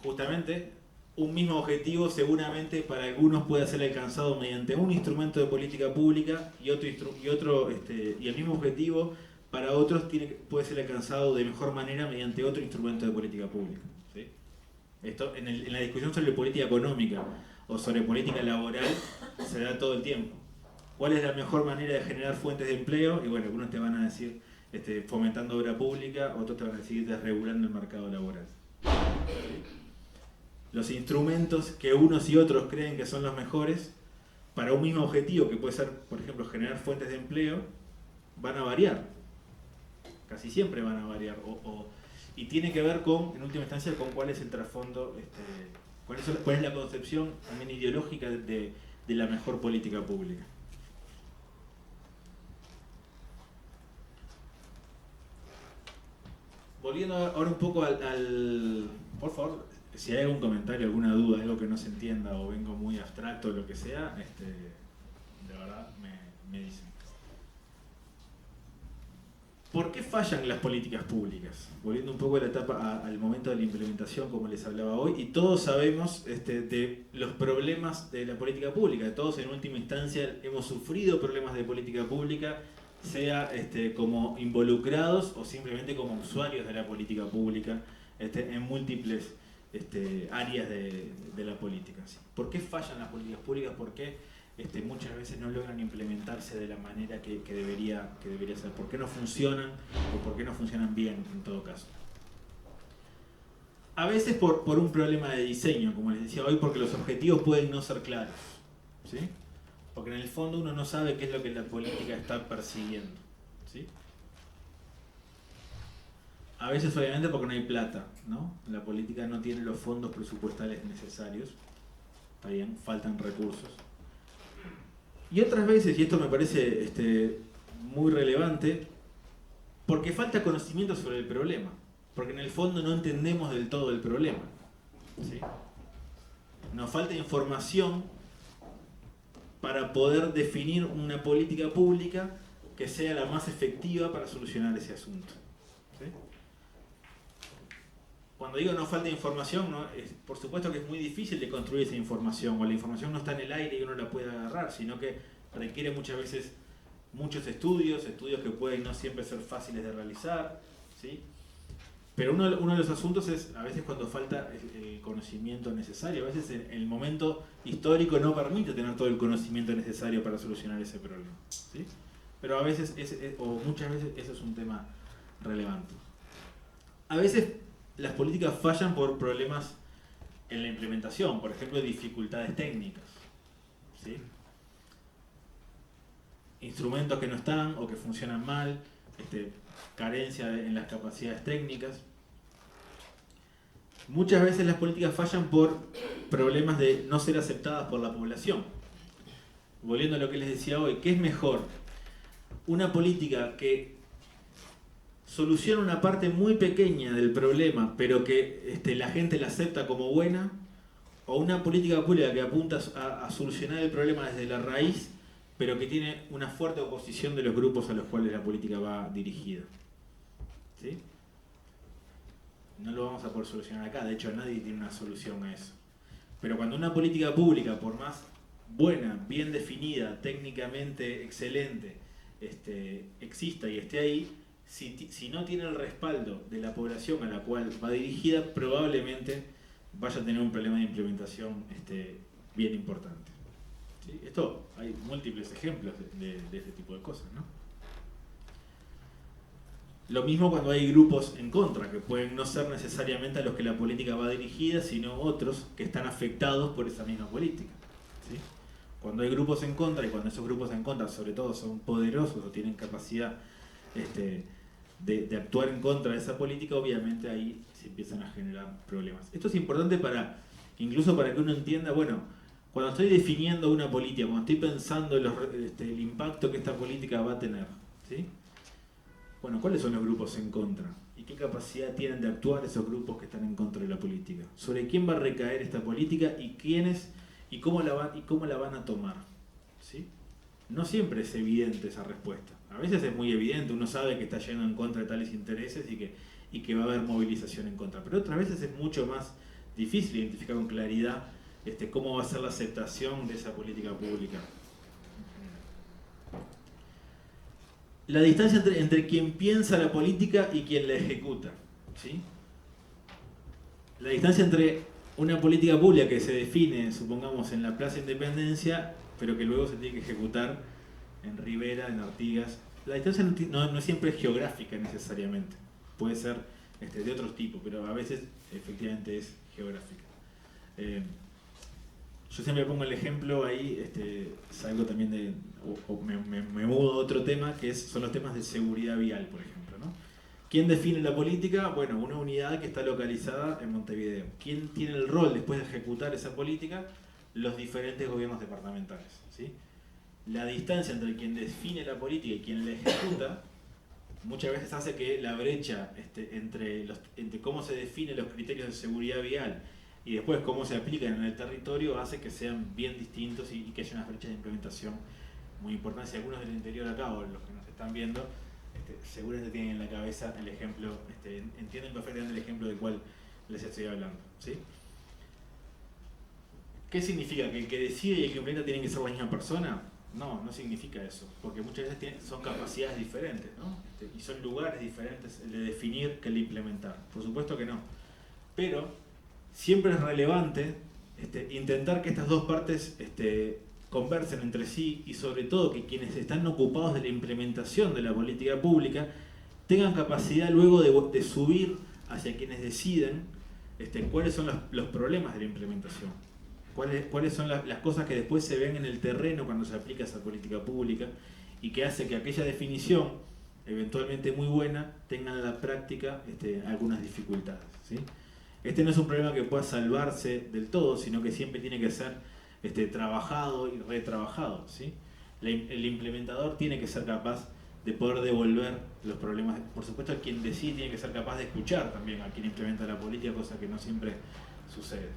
Justamente, un mismo objetivo seguramente para algunos puede ser alcanzado mediante un instrumento de política pública y el mismo objetivo para otros puede ser alcanzado de mejor manera mediante otro instrumento de política pública, ¿sí? Esto en la discusión sobre política económica o sobre política laboral se da todo el tiempo. ¿Cuál es la mejor manera de generar fuentes de empleo? Y bueno, algunos te van a decir fomentando obra pública, otros te van a decir desregulando el mercado laboral, ¿sí? los instrumentos que unos y otros creen que son los mejores para un mismo objetivo, que puede ser, por ejemplo, generar fuentes de empleo, van a variar. Casi siempre van a variar. Y tiene que ver con, en última instancia, con cuál es el trasfondo, cuál es la concepción también ideológica de la mejor política pública. Volviendo ahora un poco por favor, si hay algún comentario, alguna duda, algo que no se entienda o vengo muy abstracto o lo que sea, de verdad me dicen. ¿Por qué fallan las políticas públicas? Volviendo un poco a la etapa, al momento de la implementación, como les hablaba hoy, y todos sabemos de los problemas de la política pública. Todos en última instancia hemos sufrido problemas de política pública, sea como involucrados o simplemente como usuarios de la política pública en múltiples áreas de la política. ¿Sí? ¿Por qué fallan las políticas públicas? ¿Por qué muchas veces no logran implementarse de la manera que debería ser? ¿Por qué no funcionan o por qué no funcionan bien en todo caso? A veces por un problema de diseño, como les decía hoy, porque los objetivos pueden no ser claros, ¿sí? Porque en el fondo uno no sabe qué es lo que la política está persiguiendo, ¿sí? A veces obviamente porque no hay plata, ¿no? La política no tiene los fondos presupuestales necesarios, está bien, faltan recursos. Y otras veces, y esto me parece muy relevante, porque falta conocimiento sobre el problema, porque en el fondo no entendemos del todo el problema, ¿sí? Nos falta información para poder definir una política pública que sea la más efectiva para solucionar ese asunto, ¿sí? Cuando digo no falta información, ¿no? Por supuesto que es muy difícil de construir esa información, o la información no está en el aire y uno la puede agarrar, sino que requiere muchas veces muchos estudios que pueden no siempre ser fáciles de realizar, ¿sí? Pero uno de los asuntos es a veces cuando falta el conocimiento necesario. A veces el momento histórico no permite tener todo el conocimiento necesario para solucionar ese problema, ¿sí? Pero a veces, o muchas veces, eso es un tema relevante. A veces las políticas fallan por problemas en la implementación, por ejemplo, dificultades técnicas, ¿sí? Instrumentos que no están o que funcionan mal, carencia en las capacidades técnicas. Muchas veces las políticas fallan por problemas de no ser aceptadas por la población. Volviendo a lo que les decía hoy, ¿qué es mejor? Una política que soluciona una parte muy pequeña del problema, pero que la gente la acepta como buena, o una política pública que apunta a solucionar el problema desde la raíz, pero que tiene una fuerte oposición de los grupos a los cuales la política va dirigida, ¿sí? No lo vamos a poder solucionar acá, de hecho nadie tiene una solución a eso. Pero cuando una política pública, por más buena, bien definida, técnicamente excelente, exista y esté ahí, si no tiene el respaldo de la población a la cual va dirigida, probablemente vaya a tener un problema de implementación bien importante. ¿Sí? Esto hay múltiples ejemplos de este tipo de cosas, ¿no? Lo mismo cuando hay grupos en contra, que pueden no ser necesariamente a los que la política va dirigida, sino otros que están afectados por esa misma política, ¿sí? Cuando hay grupos en contra, y cuando esos grupos en contra sobre todo son poderosos o tienen capacidad de actuar en contra de esa política, obviamente ahí se empiezan a generar problemas. Esto es importante incluso para que uno entienda, bueno, cuando estoy definiendo una política, cuando estoy pensando el impacto que esta política va a tener, ¿sí? Bueno, ¿cuáles son los grupos en contra? ¿Y qué capacidad tienen de actuar esos grupos que están en contra de la política? ¿Sobre quién va a recaer esta política y quiénes y cómo la van a tomar? ¿Sí? No siempre es evidente esa respuesta. A veces es muy evidente, uno sabe que está yendo en contra de tales intereses y que va a haber movilización en contra. Pero otras veces es mucho más difícil identificar con claridad cómo va a ser la aceptación de esa política pública. La distancia entre quien piensa la política y quien la ejecuta, ¿sí? La distancia entre una política pública que se define, supongamos, en la Plaza Independencia, pero que luego se tiene que ejecutar en Rivera, en Artigas. La distancia no siempre es geográfica necesariamente, puede ser de otros tipos, pero a veces efectivamente es geográfica. Yo siempre pongo el ejemplo ahí, salgo también de, o me mudo a otro tema, que son los temas de seguridad vial, por ejemplo, ¿no? ¿Quién define la política? Bueno, una unidad que está localizada en Montevideo. ¿Quién tiene el rol después de ejecutar esa política? Los diferentes gobiernos departamentales, ¿sí? La distancia entre quien define la política y quien la ejecuta muchas veces hace que la brecha entre cómo se definen los criterios de seguridad vial y después cómo se aplican en el territorio hace que sean bien distintos y que haya unas brechas de implementación muy importantes. Y algunos del interior acá, o los que nos están viendo, seguramente tienen en la cabeza el ejemplo, entienden perfectamente el ejemplo del cual les estoy hablando, ¿sí? ¿Qué significa? ¿Que el que decide y el que implementa tienen que ser la misma persona? No, no significa eso, porque muchas veces son capacidades diferentes, ¿no? Y son lugares diferentes el de definir que el de implementar. Por supuesto que no. Pero siempre es relevante intentar que estas dos partes conversen entre sí y sobre todo que quienes están ocupados de la implementación de la política pública tengan capacidad luego de subir hacia quienes deciden cuáles son los problemas de la implementación. ¿Cuáles son las cosas que después se ven en el terreno cuando se aplica esa política pública y que hace que aquella definición, eventualmente muy buena, tenga en la práctica algunas dificultades, ¿sí? No es un problema que pueda salvarse del todo, sino que siempre tiene que ser trabajado y retrabajado, ¿sí? El implementador tiene que ser capaz de poder devolver los problemas. Por supuesto, quien decide tiene que ser capaz de escuchar también a quien implementa la política, cosa que no siempre sucede.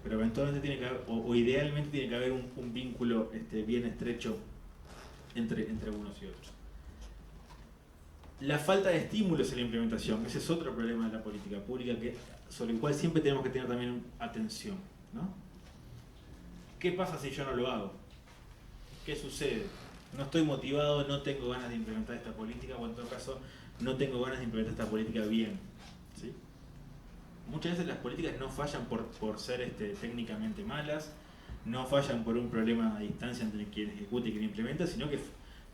Pero eventualmente tiene que haber, o idealmente tiene que haber un vínculo bien estrecho entre unos y otros. La falta de estímulos en la implementación, ese es otro problema de la política pública sobre el cual siempre tenemos que tener también atención, ¿no? ¿Qué pasa si yo no lo hago? ¿Qué sucede? No estoy motivado, no tengo ganas de implementar esta política, o en todo caso no tengo ganas de implementar esta política bien, ¿sí? Muchas veces las políticas no fallan por ser técnicamente malas, no fallan por un problema a distancia entre quien ejecuta y quien implementa, sino que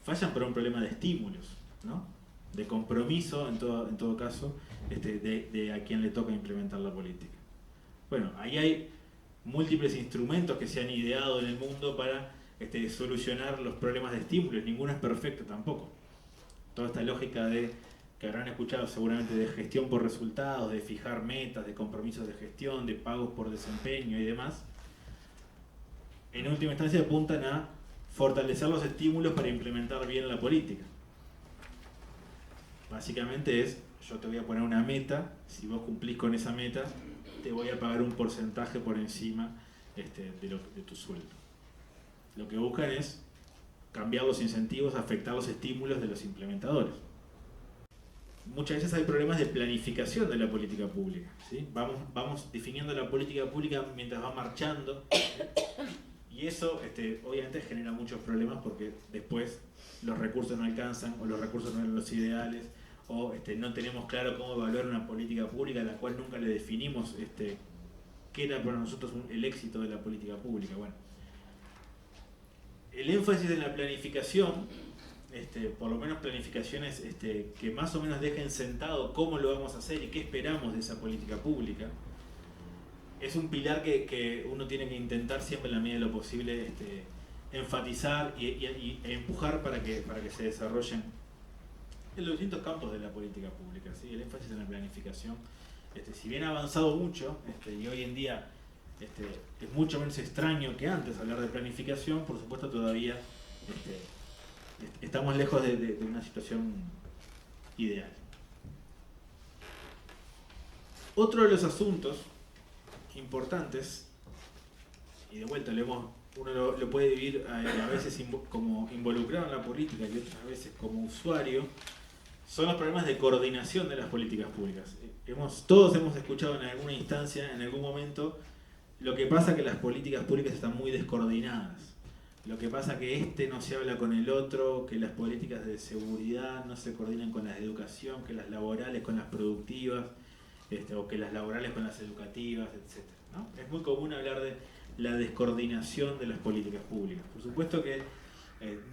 fallan por un problema de estímulos, ¿no? De compromiso, en todo caso, de a quien le toca implementar la política. Bueno, ahí hay múltiples instrumentos que se han ideado en el mundo para solucionar los problemas de estímulos. Ninguno es perfecto tampoco. Toda esta lógica que habrán escuchado seguramente de gestión por resultados, de fijar metas, de compromisos de gestión, de pagos por desempeño y demás, en última instancia apuntan a fortalecer los estímulos para implementar bien la política. Básicamente yo te voy a poner una meta, si vos cumplís con esa meta, te voy a pagar un porcentaje por encima de tu sueldo. Lo que buscan es cambiar los incentivos, afectar los estímulos de los implementadores. Muchas veces hay problemas de planificación de la política pública, ¿sí? Vamos definiendo la política pública mientras va marchando, ¿sí? Y eso obviamente genera muchos problemas porque después los recursos no alcanzan o los recursos no eran los ideales o no tenemos claro cómo evaluar una política pública a la cual nunca le definimos qué era para nosotros el éxito de la política pública. Bueno, el énfasis en la planificación, por lo menos planificaciones que más o menos dejen sentado cómo lo vamos a hacer y qué esperamos de esa política pública, es un pilar que uno tiene que intentar siempre en la medida de lo posible enfatizar e empujar para que se desarrollen en los distintos campos de la política pública, ¿sí? El énfasis en la planificación, si bien ha avanzado mucho y hoy en día es mucho menos extraño que antes hablar de planificación, por supuesto todavía estamos lejos de una situación ideal. Otro de los asuntos importantes, y de vuelta uno lo puede vivir a veces como involucrado en la política y otras veces como usuario, son los problemas de coordinación de las políticas públicas. Todos hemos escuchado en alguna instancia, en algún momento, lo que pasa que las políticas públicas están muy descoordinadas. Lo que pasa que no se habla con el otro, que las políticas de seguridad no se coordinan con las de educación, que las laborales con las productivas, o que las laborales con las educativas, etc., ¿no? Es muy común hablar de la descoordinación de las políticas públicas. Por supuesto que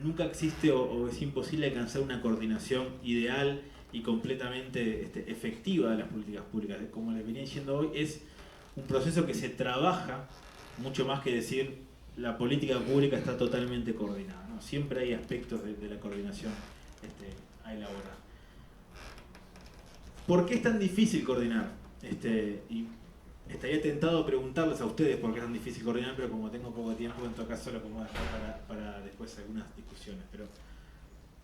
nunca existe o es imposible alcanzar una coordinación ideal y completamente efectiva de las políticas públicas. Como les venía diciendo hoy, es un proceso que se trabaja mucho más que decir la política pública está totalmente coordinada, ¿no? Siempre hay aspectos de la coordinación a elaborar. ¿Por qué es tan difícil coordinar? Y estaría tentado preguntarles a ustedes por qué es tan difícil coordinar, pero como tengo poco tiempo, en todo caso lo podemos dejar para después algunas discusiones. Pero,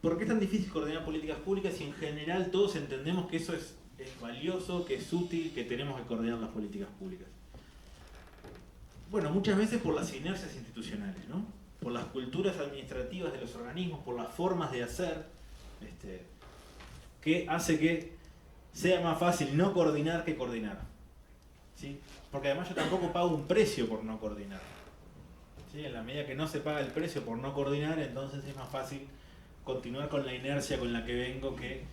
¿por qué es tan difícil coordinar políticas públicas si en general todos entendemos que eso es valioso, que es útil, que tenemos que coordinar las políticas públicas? Bueno, muchas veces por las inercias institucionales, ¿no? Por las culturas administrativas de los organismos, por las formas de hacer, que hace que sea más fácil no coordinar que coordinar, ¿sí? Porque además yo tampoco pago un precio por no coordinar, ¿sí? En la medida que no se paga el precio por no coordinar, entonces es más fácil continuar con la inercia con la que vengo que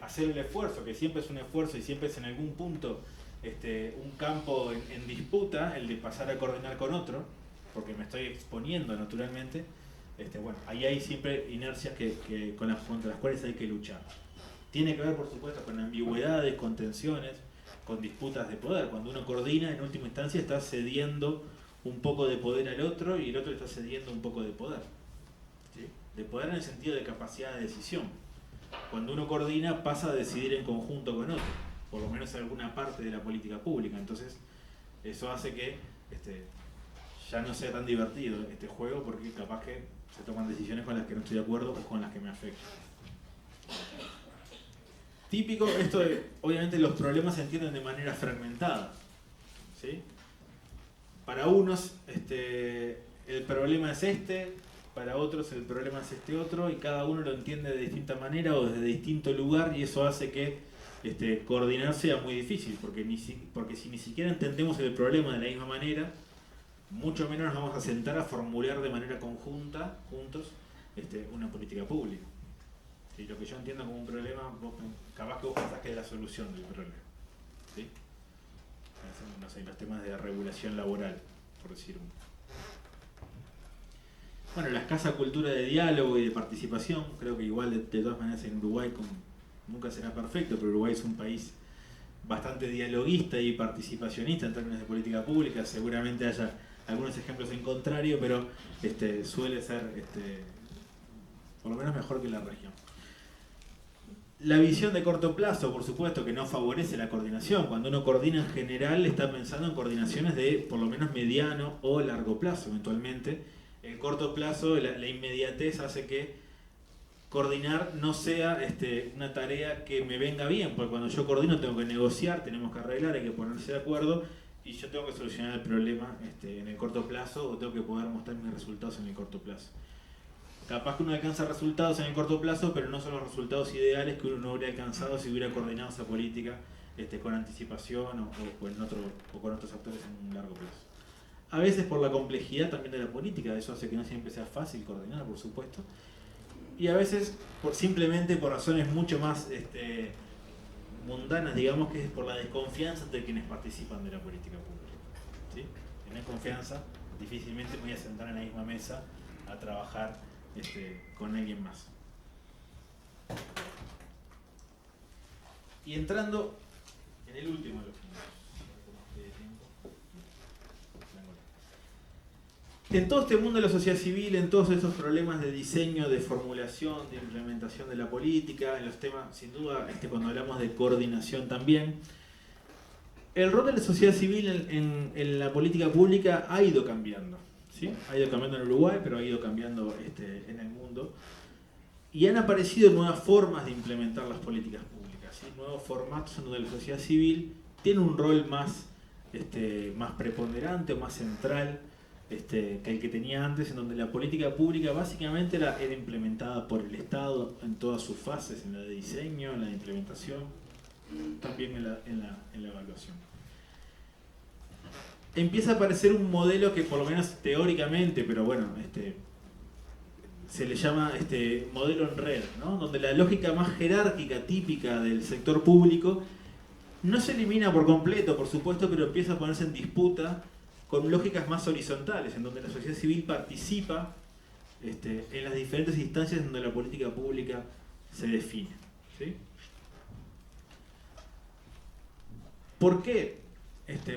hacer el esfuerzo, que siempre es un esfuerzo y siempre es en algún punto un campo en disputa, el de pasar a coordinar con otro, porque me estoy exponiendo naturalmente. Bueno, ahí hay siempre inercias contra las cuales hay que luchar. Tiene que ver, por supuesto, con ambigüedades, con tensiones, con disputas de poder. Cuando uno coordina, en última instancia está cediendo un poco de poder al otro y el otro está cediendo un poco de poder, ¿sí? De poder en el sentido de capacidad de decisión. Cuando uno coordina, pasa a decidir en conjunto con otro, por lo menos alguna parte de la política pública. Entonces, eso hace que ya no sea tan divertido este juego, porque capaz que se toman decisiones con las que no estoy de acuerdo o con las que me afectan. Típico, esto de, obviamente los problemas se entienden de manera fragmentada, ¿sí? Para unos el problema es para otros el problema es este otro, y cada uno lo entiende de distinta manera o desde distinto lugar, y eso hace que coordinar sea muy difícil, porque si ni siquiera entendemos el problema de la misma manera, mucho menos nos vamos a sentar a formular de manera conjunta, juntos, una política pública. ¿Sí? Lo que yo entiendo como un problema, capaz que vos pensás que es la solución del problema, ¿sí? No sé, los temas de regulación laboral, por decir uno. Bueno, la escasa cultura de diálogo y de participación, creo que igual de todas maneras en Uruguay nunca será perfecto, pero Uruguay es un país bastante dialoguista y participacionista en términos de política pública. Seguramente haya algunos ejemplos en contrario, pero suele ser por lo menos mejor que la región. La visión de corto plazo, por supuesto, que no favorece la coordinación. Cuando uno coordina en general, está pensando en coordinaciones de por lo menos mediano o largo plazo, eventualmente. El corto plazo, la inmediatez hace que coordinar no sea una tarea que me venga bien, porque cuando yo coordino tengo que negociar, tenemos que arreglar, hay que ponerse de acuerdo, y yo tengo que solucionar el problema en el corto plazo, o tengo que poder mostrar mis resultados en el corto plazo. Capaz que uno alcanza resultados en el corto plazo, pero no son los resultados ideales que uno no hubiera alcanzado si hubiera coordinado esa política con anticipación o con otros actores en un largo plazo. A veces por la complejidad también de la política, eso hace que no siempre sea fácil coordinar, por supuesto. Y a veces simplemente por razones mucho más mundanas, digamos, que es por la desconfianza de quienes participan de la política pública, ¿sí? Si no hay confianza, difícilmente me voy a sentar en la misma mesa a trabajar con alguien más. Y entrando en el último de los puntos. En todo este mundo de la sociedad civil, en todos esos problemas de diseño, de formulación, de implementación de la política, en los temas, sin duda, cuando hablamos de coordinación también, el rol de la sociedad civil en la política pública ha ido cambiando, ¿sí? Ha ido cambiando en Uruguay, pero ha ido cambiando en el mundo. Y han aparecido nuevas formas de implementar las políticas públicas, ¿sí? Nuevos formatos en donde la sociedad civil tiene un rol más preponderante o más central que el que tenía antes, en donde la política pública básicamente era implementada por el Estado en todas sus fases, en la de diseño, en la de implementación, también en la evaluación. Empieza a aparecer un modelo que por lo menos teóricamente, pero bueno, se le llama modelo en red, ¿no? Donde la lógica más jerárquica típica del sector público no se elimina por completo, por supuesto, pero empieza a ponerse en disputa con lógicas más horizontales, en donde la sociedad civil participa en las diferentes instancias donde la política pública se define, ¿sí? ¿Por qué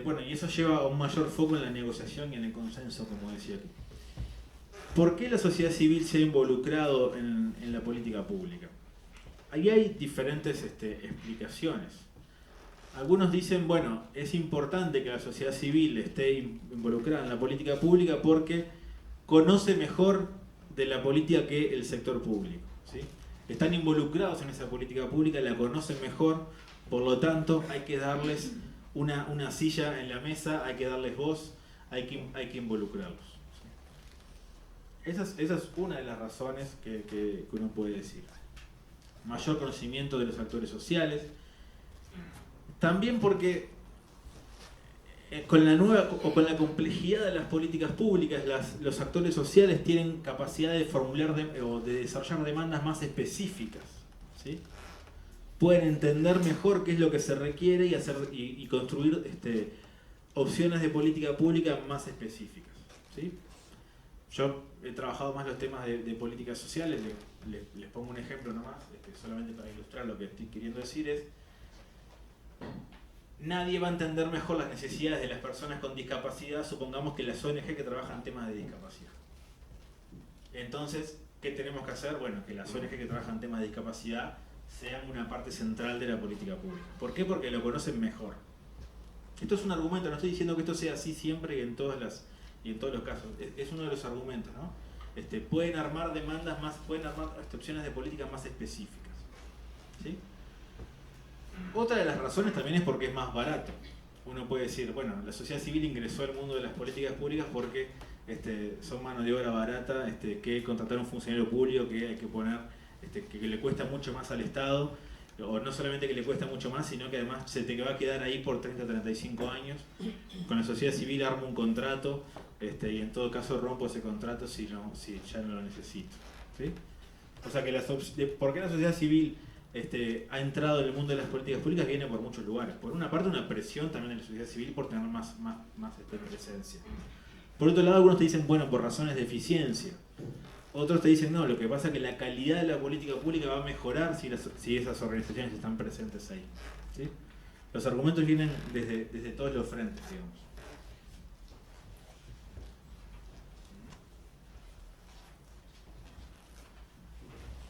Bueno, y eso lleva a un mayor foco en la negociación y en el consenso, como decía aquí. ¿Por qué la sociedad civil se ha involucrado en la política pública? Ahí hay diferentes explicaciones. Algunos dicen, bueno, es importante que la sociedad civil esté involucrada en la política pública porque conoce mejor de la política que el sector público, ¿sí? Están involucrados en esa política pública, la conocen mejor, por lo tanto hay que darles una silla en la mesa, hay que darles voz, hay que involucrarlos. Esa es una de las razones que uno puede decir. Mayor conocimiento de los actores sociales. También porque con la complejidad de las políticas públicas, los actores sociales tienen capacidad de formular o de desarrollar demandas más específicas, ¿sí? Pueden entender mejor qué es lo que se requiere y construir opciones de política pública más específicas, ¿sí? Yo he trabajado más los temas de políticas sociales, les pongo un ejemplo nomás, solamente para ilustrar lo que estoy queriendo decir es: nadie va a entender mejor las necesidades de las personas con discapacidad, supongamos que las ONG que trabajan en temas de discapacidad. Entonces, ¿qué tenemos que hacer? Bueno, que las ONG que trabajan en temas de discapacidad sean una parte central de la política pública. ¿Por qué? Porque lo conocen mejor. Esto es un argumento, no estoy diciendo que esto sea así siempre y en todos los casos. Es uno de los argumentos, ¿no? Pueden armar demandas más, pueden armar opciones de política más específicas, ¿sí? Otra de las razones también es porque es más barato. Uno puede decir, bueno, la sociedad civil ingresó al mundo de las políticas públicas porque son mano de obra barata, que contratar a un funcionario público que hay que poner, que le cuesta mucho más al Estado, o no solamente que le cuesta mucho más, sino que además se te va a quedar ahí por 30 o 35 años. Con la sociedad civil armo un contrato y en todo caso rompo ese contrato si ya no lo necesito, ¿sí? O sea que ¿por qué la sociedad civil ha entrado en el mundo de las políticas públicas? Viene por muchos lugares. Por una parte, una presión también de la sociedad civil por tener más presencia. Por otro lado, algunos te dicen, bueno, por razones de eficiencia. Otros te dicen, no, lo que pasa es que la calidad de la política pública va a mejorar si esas organizaciones están presentes ahí, ¿sí? Los argumentos vienen desde todos los frentes, digamos.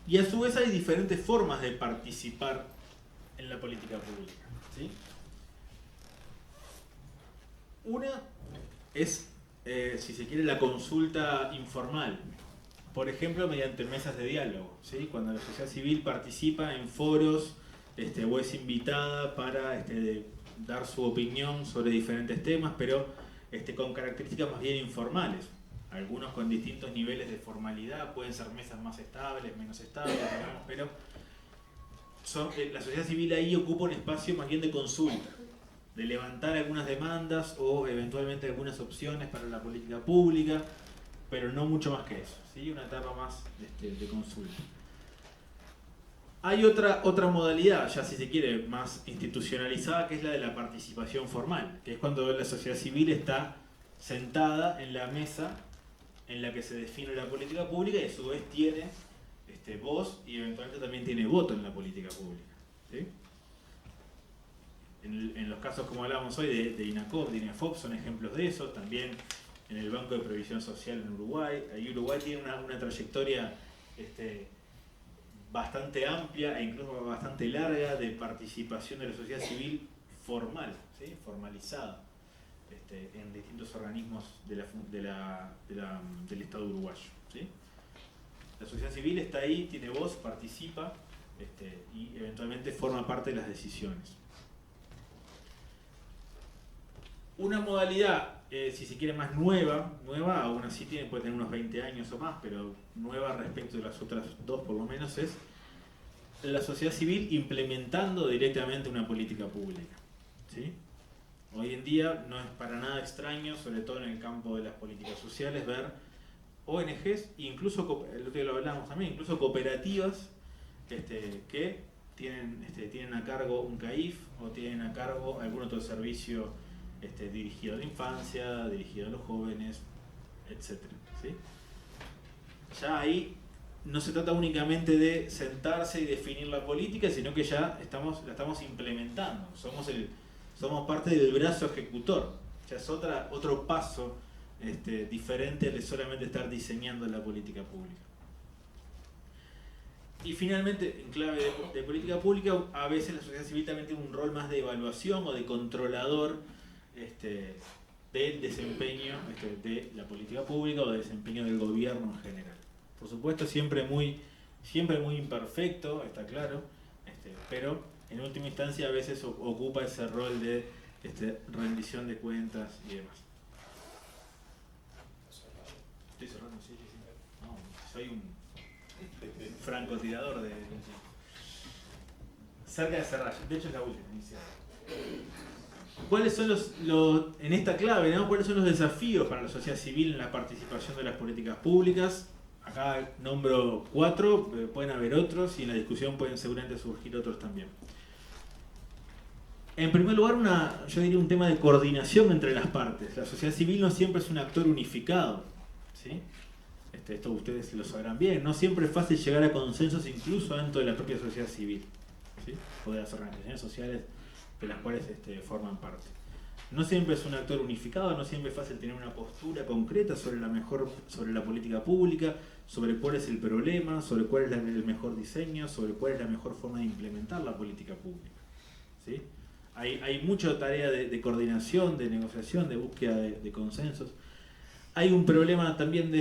Y a su vez hay diferentes formas de participar en la política pública, ¿sí? Una es, si se quiere, la consulta informal. Por ejemplo, mediante mesas de diálogo, ¿sí? Cuando la sociedad civil participa en foros o es invitada para dar su opinión sobre diferentes temas, pero con características más bien informales. Algunos con distintos niveles de formalidad, pueden ser mesas más estables, menos estables, digamos, pero la sociedad civil ahí ocupa un espacio más bien de consulta, de levantar algunas demandas o eventualmente algunas opciones para la política pública, pero no mucho más que eso, ¿sí? Una etapa más de consulta. Hay otra modalidad, ya si se quiere, más institucionalizada, que es la de la participación formal, que es cuando la sociedad civil está sentada en la mesa en la que se define la política pública y a su vez tiene voz y eventualmente también tiene voto en la política pública, ¿sí? En los casos como hablábamos hoy de INACOP, de INEFOP, son ejemplos de eso. También en el Banco de Previsión Social en Uruguay. Ahí Uruguay tiene una trayectoria bastante amplia e incluso bastante larga de participación de la sociedad civil formal, ¿sí? Formalizada. En distintos organismos del Estado uruguayo, ¿sí? La sociedad civil está ahí, tiene voz, participa y eventualmente forma parte de las decisiones. Una modalidad, si se quiere, más nueva, aún así puede tener unos 20 años o más, pero nueva respecto de las otras dos por lo menos, es la sociedad civil implementando directamente una política pública, ¿sí? Hoy en día no es para nada extraño, sobre todo en el campo de las políticas sociales, ver ONGs, incluso, lo que lo hablamos también, incluso cooperativas que tienen a cargo un CAIF o tienen a cargo algún otro servicio dirigido a la infancia, dirigido a los jóvenes, etc., ¿sí? Ya ahí no se trata únicamente de sentarse y definir la política, sino que ya la estamos implementando. Somos somos parte del brazo ejecutor. Ya es otro paso diferente de solamente estar diseñando la política pública. Y finalmente, en clave de política pública, a veces la sociedad civil también tiene un rol más de evaluación o de controlador del desempeño de la política pública o del desempeño del gobierno en general. Por supuesto, siempre muy imperfecto, está claro, pero en última instancia a veces ocupa ese rol de rendición de cuentas y demás. Estoy cerrando, sí. No, soy un francotirador de... Cerca de cerrar, de hecho es la última inicial. ¿Cuáles son en esta clave, ¿no? ¿Cuáles son los desafíos para la sociedad civil en la participación de las políticas públicas? Acá nombro 4, pueden haber otros y en la discusión pueden seguramente surgir otros también. En primer lugar, yo diría un tema de coordinación entre las partes. La sociedad civil no siempre es un actor unificado, ¿sí? Esto ustedes lo sabrán bien. No siempre es fácil llegar a consensos incluso dentro de la propia sociedad civil, ¿sí? O de las organizaciones sociales de las cuales forman parte. No siempre es un actor unificado, no siempre es fácil tener una postura concreta sobre la política pública, sobre cuál es el problema, sobre cuál es el mejor diseño, sobre cuál es la mejor forma de implementar la política pública, ¿sí? Hay mucha tarea de coordinación, de negociación, de búsqueda de consensos. Hay un problema también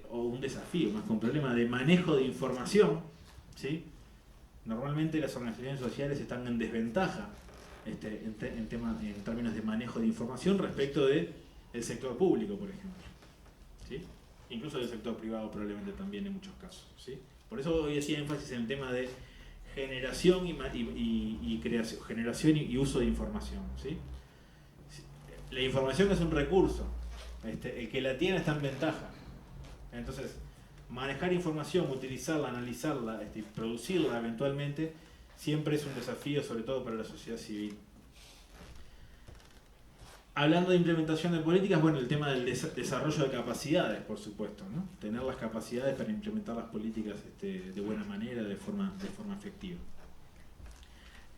o un desafío, más que un problema, de manejo de información, ¿sí? Normalmente las organizaciones sociales están en desventaja en términos de manejo de información respecto del sector público, por ejemplo, ¿sí? Incluso del sector privado probablemente también en muchos casos, ¿sí? Por eso hoy hacía énfasis en el tema de generación y creación, generación y uso de información, ¿sí? La información es un recurso, el que la tiene está en ventaja. Entonces, manejar información, utilizarla, analizarla, producirla eventualmente, siempre es un desafío, sobre todo para la sociedad civil. Hablando de implementación de políticas, bueno, el tema del desarrollo de capacidades, por supuesto, ¿no? Tener las capacidades para implementar las políticas de buena manera, de forma efectiva.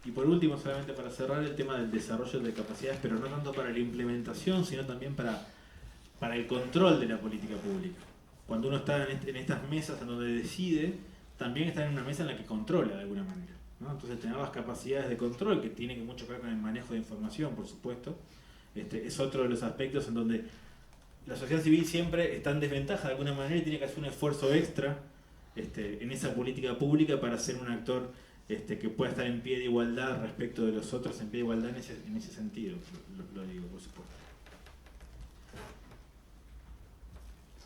Y por último, solamente para cerrar, el tema del desarrollo de capacidades, pero no tanto para la implementación, sino también para el control de la política pública. Cuando uno está en estas mesas en donde decide, también está en una mesa en la que controla de alguna manera, ¿no? Entonces tener las capacidades de control, que tiene mucho que ver con el manejo de información, por supuesto, es otro de los aspectos en donde la sociedad civil siempre está en desventaja de alguna manera y tiene que hacer un esfuerzo extra en esa política pública para ser un actor que pueda estar en pie de igualdad respecto de los otros, en pie de igualdad en ese sentido, lo digo, por supuesto.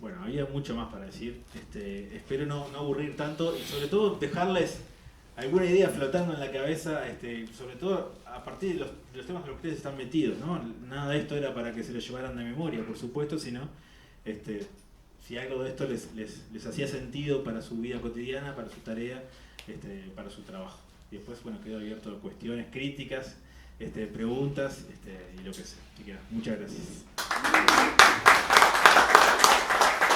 Bueno, había mucho más para decir, espero no aburrir tanto y sobre todo dejarles alguna idea flotando en la cabeza, sobre todo a partir de los temas en los que ustedes están metidos, ¿no? Nada de esto era para que se lo llevaran de memoria, por supuesto, sino si algo de esto les hacía sentido para su vida cotidiana, para su tarea, para su trabajo. Y después, bueno, quedo abierto a cuestiones, críticas, preguntas y lo que sea. Así que muchas gracias.